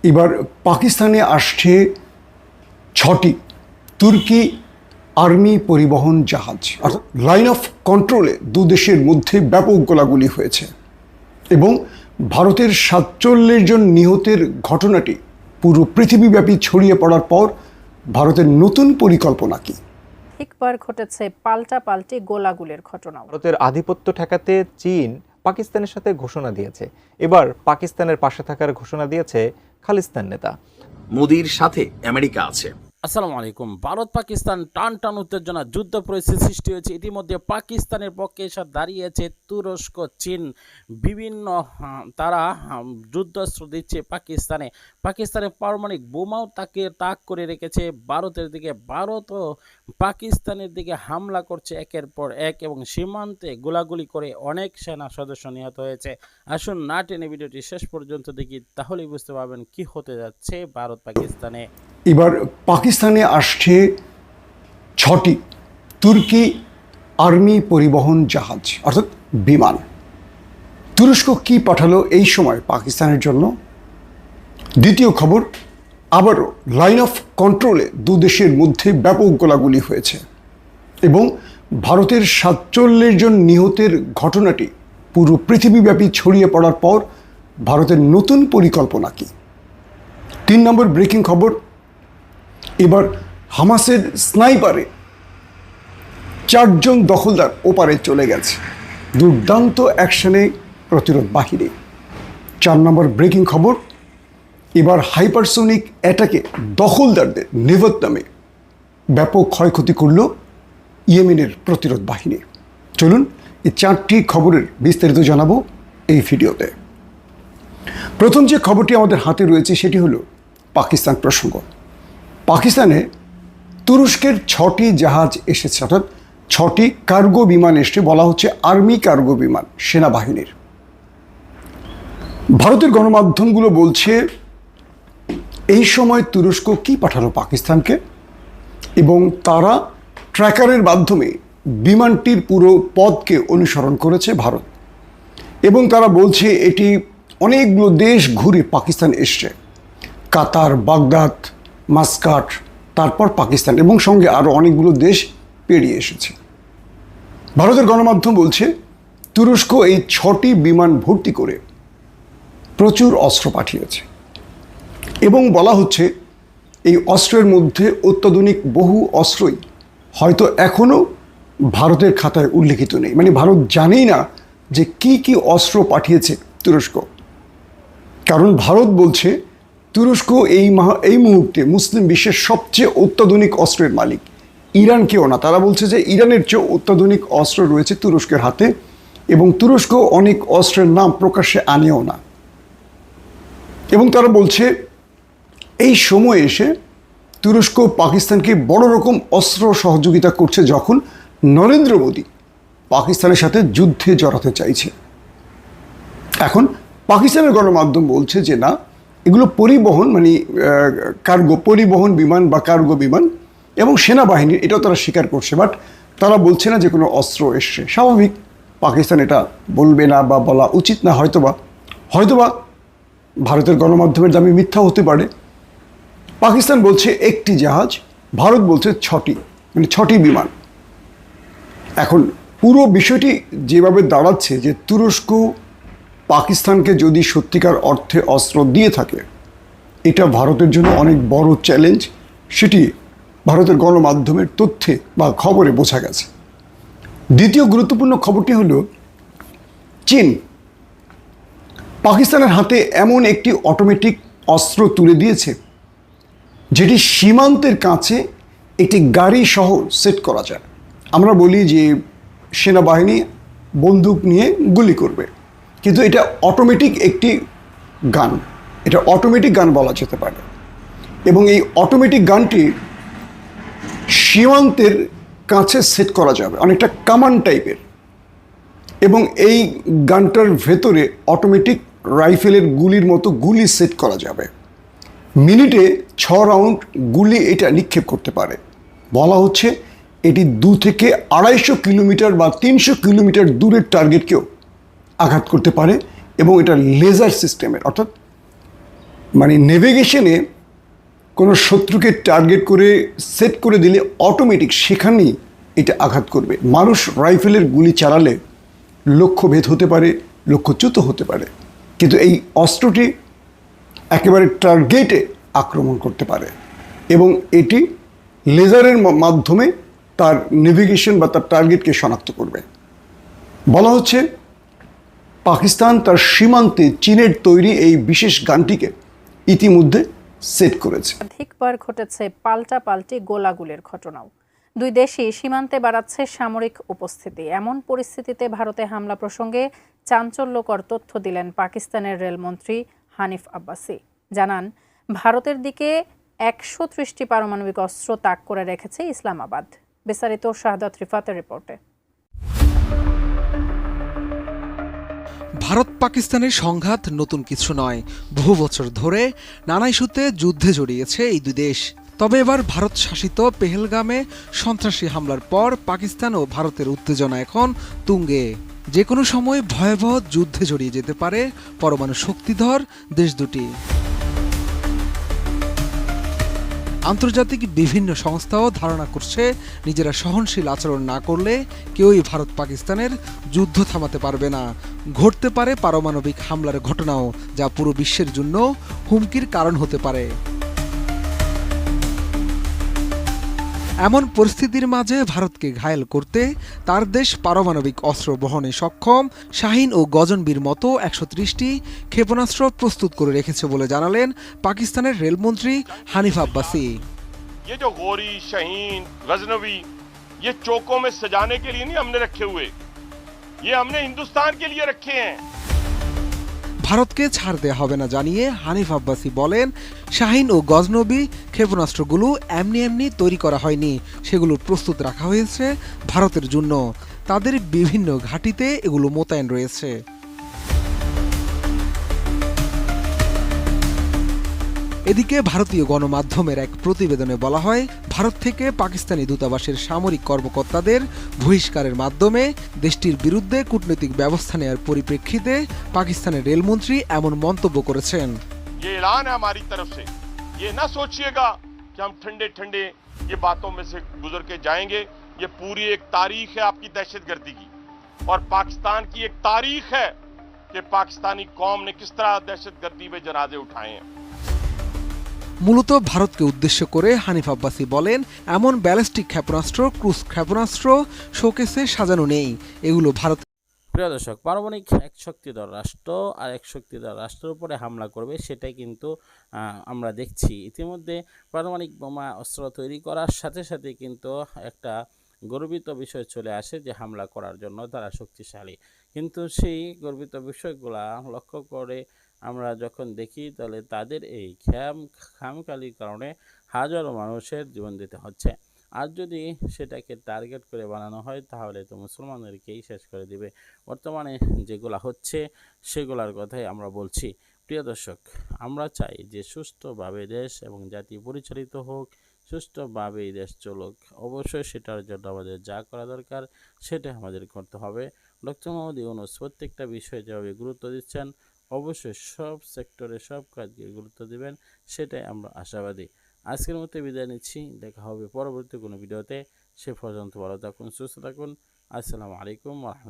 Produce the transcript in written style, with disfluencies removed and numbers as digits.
এবার পাকিস্তানে আসছে 6টি তুর্কি আর্মি পরিবহন জাহাজ। অর্থাৎ লাইন অফ কন্ট্রোলে দু দেশের মধ্যে ব্যাপক গোলাগুলি হয়েছে এবং ভারতের 47 জন নিহতের ঘটনাটি পুরো পৃথিবীব্যাপী ছড়িয়ে পড়ার পর ভারতের নতুন পরিকল্পনা কি? একবার ঘটেছে পাল্টাপাল্টি গোলাগুলির ঘটনা। ভারতের আধিপত্য ঠেকাতে চীন পাকিস্তানের সাথে ঘোষণা দিয়েছে। এবার পাকিস্তানের পাশে থাকার ঘোষণা দিয়েছে খালিস্তান নেতা। মোদির সাথে আমেরিকা আছে। আসসালামু আলাইকুম। ভারত পাকিস্তান টান উত্তেজনা, যুদ্ধ পরিস্থিতি সৃষ্টি হয়েছে। ইতিমধ্যে পাকিস্তানের পক্ষে এসে দাঁড়িয়েছে তুরস্ক, চীন, বিভিন্ন তারা যুদ্ধাস্ত্র দিচ্ছে পাকিস্তানের পারমাণবিক বোমাও তাক করে রেখেছে ভারতের দিকে। ভারতও পাকিস্তানের দিকে হামলা করছে একের পর এক এবং সীমান্তে গোলাগুলি করে অনেক সেনা সদস্য নিহত হয়েছে। আসুন না টেনে ভিডিওটি শেষ পর্যন্ত দেখি, তাহলেই বুঝতে পারবেন কি হতে যাচ্ছে ভারত পাকিস্তানে। এবার পাকিস্তানে আসছে 6টি তুর্কি আর্মি পরিবহন জাহাজ অর্থাৎ বিমান। তুরস্ক কি পাঠালো এই সময় পাকিস্তানের জন্য? দ্বিতীয় খবর, আবারও লাইন অফ কন্ট্রোলে দু দেশের মধ্যে ব্যাপক গোলাগুলি হয়েছে এবং ভারতের 47 জন নিহতের ঘটনাটি পুরো পৃথিবীব্যাপী ছড়িয়ে পড়ার পর ভারতের নতুন পরিকল্পনা কি? 3 নম্বর ব্রেকিং খবর, এবার হামাসের স্নাইপারে 4 জন দখলদার ওপারে চলে গেছে। দুর্দান্ত অ্যাকশনে প্রতিরোধ বাহিনী। 4 নম্বর ব্রেকিং খবর, এবার হাইপারসোনিক অ্যাটাকে দখলদারদের নেভাত নামে ব্যাপক ক্ষয়ক্ষতি করল ইয়েমেনের প্রতিরোধ বাহিনী। চলুন এই 4টি খবরের বিস্তারিত জানাবো এই ভিডিওতে। প্রথম যে খবরটি আমাদের হাতে রয়েছে সেটি হলো পাকিস্তান প্রসঙ্গ। পাকিস্তানে তুরস্কের 6টি জাহাজ এসেছে, অর্থাৎ 6টি কার্গো বিমান এসছে, বলা হচ্ছে আর্মি কার্গো বিমান সেনাবাহিনীর। ভারতের গণমাধ্যমগুলো বলছে এই সময় তুরস্ক কি পাঠালো পাকিস্তানকে এবং তারা ট্র্যাকারের মাধ্যমে বিমানটির পুরো পথকে অনুসরণ করেছে ভারত এবং তারা বলছে এটি অনেকগুলো দেশ ঘুরে পাকিস্তান এসছে, কাতার, বাগদাদ, মাস্কাট, তারপর পাকিস্তান এবং সঙ্গে আরও অনেকগুলো দেশ পেরিয়ে এসেছে। ভারতের গণমাধ্যম বলছে তুরস্ক এই 6টি বিমান ভর্তি করে প্রচুর অস্ত্র পাঠিয়েছে এবং বলা হচ্ছে এই অস্ত্রের মধ্যে অত্যাধুনিক বহু অস্ত্রই হয়তো এখনও ভারতের খাতায় উল্লেখিত নেই। মানে ভারত জানেই না যে কি অস্ত্র পাঠিয়েছে তুরস্ক, কারণ ভারত বলছে তুরস্ক এই মুহূর্তে মুসলিম বিশ্বের সবচেয়ে অত্যাধুনিক অস্ত্রের মালিক। ইরানকেও না, তারা বলছে যে ইরানের চেয়েও অত্যাধুনিক অস্ত্র রয়েছে তুরস্কের হাতে এবং তুরস্ক অনেক অস্ত্রের নাম প্রকাশ্যে আনেও না। এবং তারা বলছে এই সময়ে এসে তুরস্ক পাকিস্তানকে বড় রকম অস্ত্র সহযোগিতা করছে যখন নরেন্দ্র মোদী পাকিস্তানের সাথে যুদ্ধে জড়াতে চাইছে। এখন পাকিস্তানের গণমাধ্যম বলছে যে না, এগুলো পরিবহন মানে কার্গো পরিবহন বিমান বা কার্গো বিমান এবং সেনাবাহিনীর, এটাও তারা স্বীকার করছে, বাট তারা বলছে না যে কোনো অস্ত্র এসছে। স্বাভাবিক, পাকিস্তান এটা বলবে না বা বলা উচিত না, হয়তোবা ভারতের গণমাধ্যমের দাবি মিথ্যা হতে পারে। পাকিস্তান বলছে একটি জাহাজ, ভারত বলছে 6টি, মানে 6টি বিমান। এখন পুরো বিষয়টি যেভাবে দাঁড়াচ্ছে যে তুরস্ক পাকিস্তানকে যদি সত্যিকার অর্থে অস্ত্র দিয়ে থাকে, এটা ভারতের জন্য অনেক বড় চ্যালেঞ্জ, সেটি ভারতের গণমাধ্যমের তথ্যে বা খবরে বোঝা গেছে। দ্বিতীয় গুরুত্বপূর্ণ খবরটি হলো চীন পাকিস্তানের হাতে এমন একটি অটোমেটিক অস্ত্র তুলে দিয়েছে যেটি সীমান্তের কাছে একটি গাড়ি সহ সেট করা যায়। আমরা বলি যে সেনাবাহিনী বন্দুক নিয়ে গুলি করবে, কিন্তু এটা অটোমেটিক একটি গান, এটা অটোমেটিক গান বলা যেতে পারে এবং এই অটোমেটিক গানটি সীমান্তের কাছে সেট করা যাবে, অনেকটা কামান টাইপের, এবং এই গানটার ভেতরে অটোমেটিক রাইফেলের গুলির মতো গুলি সেট করা যাবে। মিনিটে 6 রাউন্ড গুলি এটা নিক্ষেপ করতে পারে। বলা হচ্ছে এটি 2 থেকে 250 কিলোমিটার বা 300 কিলোমিটার দূরের টার্গেটকেও আঘাত করতে পারে এবং এটা লেজার সিস্টেমের, অর্থাৎ মানে নেভিগেশনে কোনো শত্রুকে টার্গেট করে সেট করে দিলে অটোমেটিক সেখানেই এটা আঘাত করবে। মানুষ রাইফেলের গুলি চালালে লক্ষ্যভেদ হতে পারে, লক্ষ্যচ্যুত হতে পারে, কিন্তু এই অস্ত্রটি একেবারে টার্গেটে আক্রমণ করতে পারে এবং এটি লেজারের মাধ্যমে তার নেভিগেশন বা তার টার্গেটকে শনাক্ত করবে। বলা হচ্ছে পাকিস্তান তার সীমান্তে চীনের তৈরি এই বিশেষ গানটিকে ইতিমধ্যে সেট করেছে। একাধিকবার ঘটেছে পাল্টাপাল্টি গোলাগুলির ঘটনাও। দুই দেশই সীমান্তে বাড়াচ্ছে সামরিক উপস্থিতি। এমন পরিস্থিতিতে ভারতে হামলা প্রসঙ্গে চাঞ্চল্যকর তথ্য দিলেন পাকিস্তানের রেলমন্ত্রী হানিফ আব্বাসি। জানান, ভারতের দিকে 130টি পারমাণবিক অস্ত্র তাক করে রেখেছে ইসলামাবাদ। বিস্তারিত শাহাদাত রিফাতের রিপোর্টে। ভারত পাকিস্তানের সংঘাত নতুন কিছু নয়। বহু বছর ধরে নানা ইস্যুতে যুদ্ধে জড়িয়েছে এই দুই দেশ। তবে এবার ভারত শাসিত পেহেলগামে সন্ত্রাসী হামলার পর পাকিস্তান ও ভারতের উত্তেজনা এখন তুঙ্গে। যে কোনো সময় ভয়াবহ যুদ্ধে জড়িয়ে যেতে পারে পরমাণু শক্তিধর দেশ দুটি। আন্তর্জাতিক বিভিন্ন সংস্থাও ধারণা করছে নিজেরা সহনশীল আচরণ না করলে কেউই ভারত পাকিস্তানের যুদ্ধ থামাতে পারবে না। ঘটতে পারে পারমাণবিক হামলার ঘটনাও, যা পুরো বিশ্বের জন্য হুমকির কারণ হতে পারে। এমন পরিস্থিতির মাঝে ভারতকে ঘায়েল করতে তার দেশ পারমাণবিক অস্ত্র বহনে সক্ষম শাহিন ও গজনবীর মতো 130টি ক্ষেপণাস্ত্র প্রস্তুত করে রেখেছে বলে জানালেন পাকিস্তানের রেলমন্ত্রী হানিফ আব্বাসি। ये जो गोरी शाहीन गजनवी ये चौकों में सजाने के लिए नहीं हमने रखे हुए, ये हमने हिंदुस्तान के लिए रखे हैं। ভারতকে ছাড় দেওয়া হবে না জানিয়ে হানিফ আব্বাসি বলেন, শাহিন ও গজনবী ক্ষেপণাস্ত্রগুলো এমনি এমনি তৈরি করা হয়নি, সেগুলো প্রস্তুত রাখা হয়েছে ভারতের জন্য। তাদের বিভিন্ন ঘাঁটিতে এগুলো মোতায়েন রয়েছে। এদিকে ভারতীয় গণমাধ্যমের এক প্রতিবেদনে বলা হয়, ভারত থেকে পাকিস্তানি দূতাবাসের সামরিক কর্মকর্তাদের বহিষ্কারের মাধ্যমে দেশটির বিরুদ্ধে কূটনৈতিক ব্যবস্থা নেওয়ার পরিপ্রেক্ষিতে পাকিস্তানের রেলমন্ত্রী এমন মন্তব্য করেছেন। ये ऐलान है हमारी तरफ से, ये ना सोचिएगा कि हम ठंडे ठंडे ये बातों में से गुजर के जाएंगे। ये पूरी एक तारीख है आपकी दहशतगर्दी की, और पाकिस्तान की एक तारीख है कि पाकिस्तानी कौम ने किस तरह दहशतगर्दी में जनाजे उठाए हैं। মূলত ভারতকে উদ্দেশ্য করে হানিফ আব্বাসি বলেন, এমন ব্যালিস্টিক ক্ষেপণাস্ত্র, ক্রুজ ক্ষেপণাস্ত্র শোকেসে সাজানো নেই, এগুলো ভারত। প্রিয় দর্শক, পারমাণবিক এক শক্তিধর রাষ্ট্র আর এক শক্তিধর রাষ্ট্রের উপরে হামলা করবে, সেটাই কিন্তু আমরা দেখছি। ইতিমধ্যে পারমাণবিক বোমা অস্ত্র তৈরি করার সাথে সাথে কিন্তু একটা গর্বিত বিষয় চলে আসে যে হামলা করার জন্য তারা শক্তিশালী। কিন্তু সেই গর্বিত বিষয়গুলা লক্ষ্য করে আমরা যখন দেখি, তাহলে তাদের এই খামখেয়ালির কারণে হাজারো মানুষের জীবন দিতে হচ্ছে। আর যদি সেটাকে টার্গেট করে বানানো হয়, তাহলে তো মুসলমানদেরকেই শেষ করে দিবে। বর্তমানে যেগুলা হচ্ছে সেগুলার কথাই আমরা বলছি। প্রিয় দর্শক, আমরা চাই যে সুষ্ঠুভাবে দেশ এবং জাতি পরিচালিত হোক, সুষ্ঠুভাবে এই দেশ চলুক। অবশ্যই সেটার জন্য আমাদের যা করা দরকার সেটা আমাদের করতে হবে। ডক্টর মোহাম্মদ ইউনূস প্রত্যেকটা বিষয়ে যেভাবে গুরুত্ব দিচ্ছেন, অবশ্যই সব সেক্টরে সব কাজকে গুরুত্ব দিবেন, সেটাই আমরা আশাবাদী। আজকের মতো বিদায় নিচ্ছি, দেখা হবে পরবর্তী কোনো ভিডিওতে। সে পর্যন্ত ভালো থাকুন, সুস্থ থাকুন। আসসালামু আলাইকুম ওয়া রাহমাতুল্লাহ।